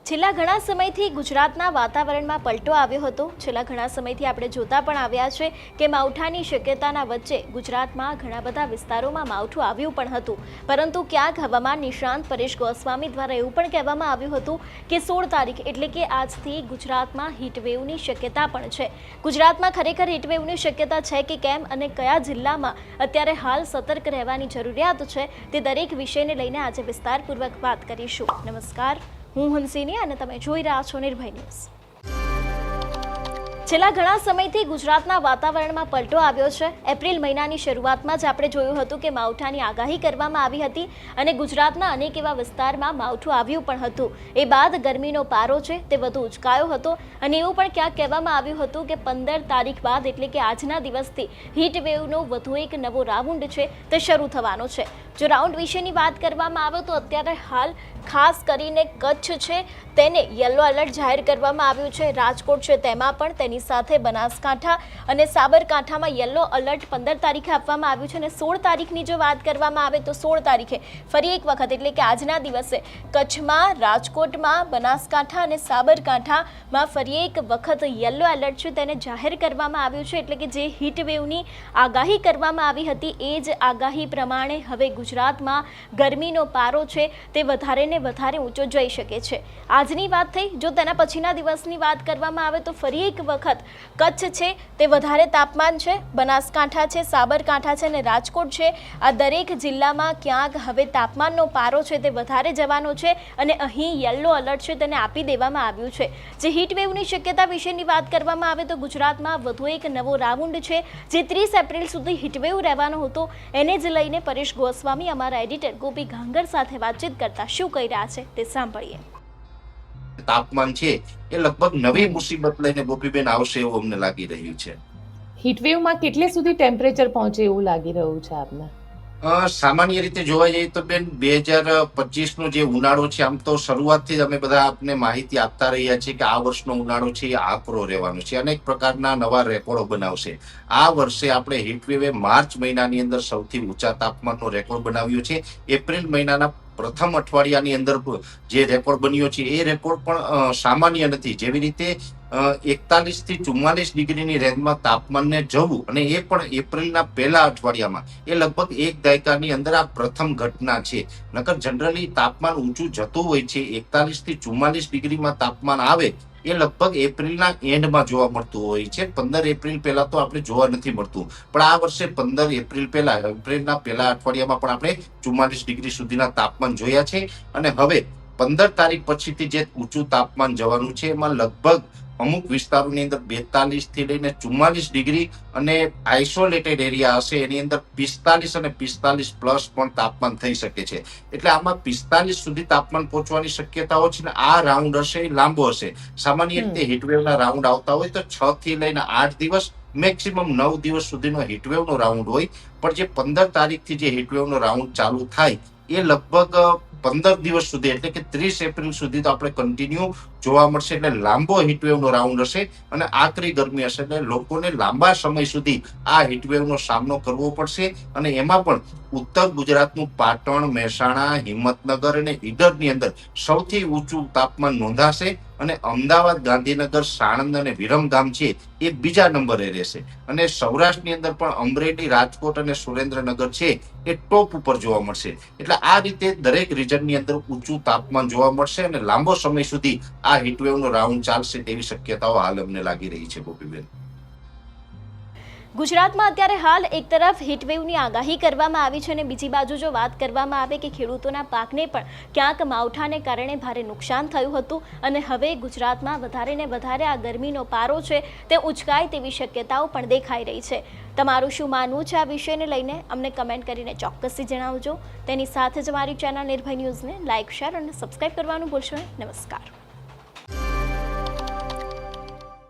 છેલ્લા ઘણા સમયથી ગુજરાતના વાતાવરણમાં પલટો આવ્યો હતો। છેલ્લા ઘણા સમયથી આપણે જોતા પણ આવ્યા છે કે માવઠાની શક્યતાના વચ્ચે ગુજરાતમાં ઘણા બધા વિસ્તારોમાં માવઠું આવ્યું પણ હતું, પરંતુ ક્યાંક હવામાન નિષ્ણાંત પરેશ ગોસ્વામી દ્વારા એવું પણ કહેવામાં આવ્યું હતું કે 16 તારીખ એટલે કે આજથી ગુજરાતમાં હીટવેવની શક્યતા પણ છે। ગુજરાતમાં ખરેખર હીટવેવની શક્યતા છે કે કેમ અને કયા જિલ્લામાં અત્યારે હાલ સતર્ક રહેવાની જરૂરિયાત છે તે દરેક વિષયને લઈને આજે વિસ્તારપૂર્વક વાત કરીશું। નમસ્કાર, હું હંસિની અને તમે જોઈ રહ્યા છો નિર્ભય ન્યૂઝ। છેલ્લા ઘણા સમયથી ગુજરાતના વાતાવરણમાં પલટો આવ્યો છે। એપ્રિલ મહિનાની શરૂઆતમાં જ આપણે જોયું હતું કે માવઠાની આગાહી કરવામાં આવી હતી અને ગુજરાતના અનેક એવા વિસ્તારમાં માવઠું આવ્યું પણ હતું। એ બાદ ગરમીનો પારો છે તે વધુ ઉચકાયો હતો અને એવું પણ ક્યાંક કહેવામાં આવ્યું હતું કે 15 તારીખ બાદ એટલે કે આજના દિવસથી હીટ વેવનો વધુ એક નવો રાઉન્ડ છે તે શરૂ થવાનો છે। જો રાઉન્ડ વિશેની વાત કરવામાં આવે તો અત્યારે હાલ ખાસ કરીને કચ્છ છે તેને યલો એલર્ટ જાહેર કરવામાં આવ્યું છે। રાજકોટ છે તેમાં પણ તેની સાથે બનાસકાંઠા અને સાબરકાંઠામાં યલો એલર્ટ 15 તારીખે આપવામાં આવ્યું છે અને 16 તારીખની જો વાત કરવામાં આવે તો 16 તારીખે ફરી એક વખત એટલે કે આજના દિવસે કચ્છમાં, રાજકોટમાં, બનાસકાંઠા અને સાબરકાંઠામાં ફરી એક વખત યલો એલર્ટ છે તેને જાહેર કરવામાં આવ્યું છે। એટલે કે જે હીટ વેવની આગાહી કરવામાં આવી હતી એ જ આગાહી પ્રમાણે હવે ગુજરાતમાં ગરમીનો પારો છે તે વધારે ને વધારે ઊંચો જઈ શકે છે। આજની વાત થઈ, જો તેના પછીના દિવસની વાત કરવામાં આવે તો ફરી એક વખત કચ્છ છે તે વધારે તાપમાન છે, બનાસકાંઠા છે, સાબરકાંઠા છે અને રાજકોટ છે, આ દરેક જિલ્લામાં ક્યાંક હવે તાપમાનનો પારો છે તે વધારે જવાનો છે અને અહીં યલો એલર્ટ છે તેને આપી દેવામાં આવ્યું છે। જે હીટ વેવની શક્યતા વિશેની વાત કરવામાં આવે તો ગુજરાતમાં વધુ એક નવો રાઉન્ડ છે જે 30 એપ્રિલ સુધી હીટ વેવ રહેવાનો હતો। એને જ લઈને પરેશ ગોસ્વામી અમારા એડિટર ગોપી ઘાંગર સાથે વાતચીત કરતા શું કહી રહ્યા છે તે સાંભળીએ। તાપમાન છે એ લગભગ નવી મુસીબત લઈને ગોપીબેન આવશે એવું અમને લાગી રહ્યું છે। હીટવેવમાં કેટલે સુધી ટેમ્પરેચર પહોંચે એવું લાગી રહ્યું છે આપને? સામાન્ય રીતે જોવા જઈએ તો બેન 2025 નો જે ઉનાળો છે, આમ તો શરૂઆતથી જ અમે બધા આપને માહિતી આપતા રહ્યા છીએ કે આ વર્ષનો ઉનાળો છે એ આકરો રહેવાનો છે, અનેક પ્રકારના નવા રેકોર્ડો બનાવશે। આ વર્ષે આપણે હીટવેવે માર્ચ મહિનાની અંદર સૌથી ઊંચા તાપમાનનો રેકોર્ડ બનાવ્યો છે। એપ્રિલ મહિનાના પ્રથમ અઠવાડિયાની અંદર જે રેકોર્ડ બન્યો છે એ રેકોર્ડ પણ સામાન્ય નથી। જેવી રીતે 41 થી 44 ડિગ્રીની રેન્જમાં તાપમાનને જવું અને એ પણ એપ્રિલના પહેલા અઠવાડિયામાં, એ લગભગ એક દાયકાની અંદર આ પ્રથમ ઘટના છે। નકર જનરલી તાપમાન ઊંચું જતું હોય છે, 41 થી 44 ડિગ્રીમાં તાપમાન આવે એ લગભગ એપ્રિલના એન્ડમાં જોવા મળતું હોય છે। 15 એપ્રિલ પહેલા તો આપણે જોવા નથી મળતું, પણ આ વર્ષે 15 એપ્રિલ પહેલા, એપ્રિલના પહેલા અઠવાડિયામાં પણ આપણે 44 ડિગ્રી સુધીના તાપમાન જોયા છે અને હવે 15 તારીખ પછીથી જે ઊંચું તાપમાન જવાનું છે એમાં લગભગ અમુક વિસ્તારોની અંદર 42 થી લઈને 44 ડિગ્રી અને આઇસોલેટેડ એરિયા હશે એની અંદર 45 અને 45 પ્લસ પણ તાપમાન થઈ શકે છે। એટલે આમાં 45 સુધી તાપમાન પહોંચવાની શક્યતાઓ છે ને આ રાઉન્ડ હશે એ લાંબો હશે। સામાન્ય રીતે હીટવેવના રાઉન્ડ આવતા હોય તો 6 થી લઈને 8 દિવસ, મેક્સિમમ 9 દિવસ સુધીનો હીટવેવનો રાઉન્ડ હોય, પણ જે 15 તારીખથી જે હીટવેવનો રાઉન્ડ ચાલુ થાય એ લગભગ 15 દિવસ સુધી એટલે કે 30 એપ્રિલ સુધી તો આપણે કન્ટિન્યુ જોવા મળશે। એટલે લાંબો હીટવેવનો રાઉન્ડ હશે અને આકરી ગરમી હશે, એટલે લોકોને લાંબા સમય સુધી આ હીટવેવનો સામનો કરવો પડશે। અને એમાં પણ ઉત્તર ગુજરાતનું પાટણ, મહેસાણા, હિંમતનગર અને ઈડરની અંદર સૌથી ઊંચું તાપમાન નોંધાશે અને અમદાવાદ, ગાંધીનગર, સાણંદ અને વિરમગામ છે એ બીજા નંબરે રહેશે અને સૌરાષ્ટ્રની અંદર પણ અમરેલી, રાજકોટ અને સુરેન્દ્રનગર છે એ ટોપ ઉપર જોવા મળશે। એટલે આ રીતે દરેક રીજનની અંદર ઊંચું તાપમાન જોવા મળશે અને લાંબો સમય સુધી આ હીટવેવનો રાઉન્ડ ચાલશે તેવી શક્યતાઓ હાલ અમને લાગી રહી છે ગોપીબેન। ગુજરાતમાં અત્યારે હાલ એક તરફ હીટવેવની આગાહી કરવામાં આવી છે અને બીજી બાજુ જો વાત કરવામાં આવે કે ખેડૂતોના પાકને પણ ક્યાંક માવઠાને કારણે ભારે નુકસાન થયું હતું અને હવે ગુજરાતમાં વધારે ને વધારે આ ગરમીનો પારો છે તે ઉચકાય તેવી શક્યતાઓ પણ દેખાઈ રહી છે। તમારું શું માનવું છે આ વિષયને લઈને અમને કમેન્ટ કરીને ચોક્કસથી જણાવજો। તેની સાથે જ અમારી ચેનલ નિર્ભય ન્યૂઝને લાઇક, શેર અને સબસ્ક્રાઇબ કરવાનું ભૂલશો નહીં। નમસ્કાર।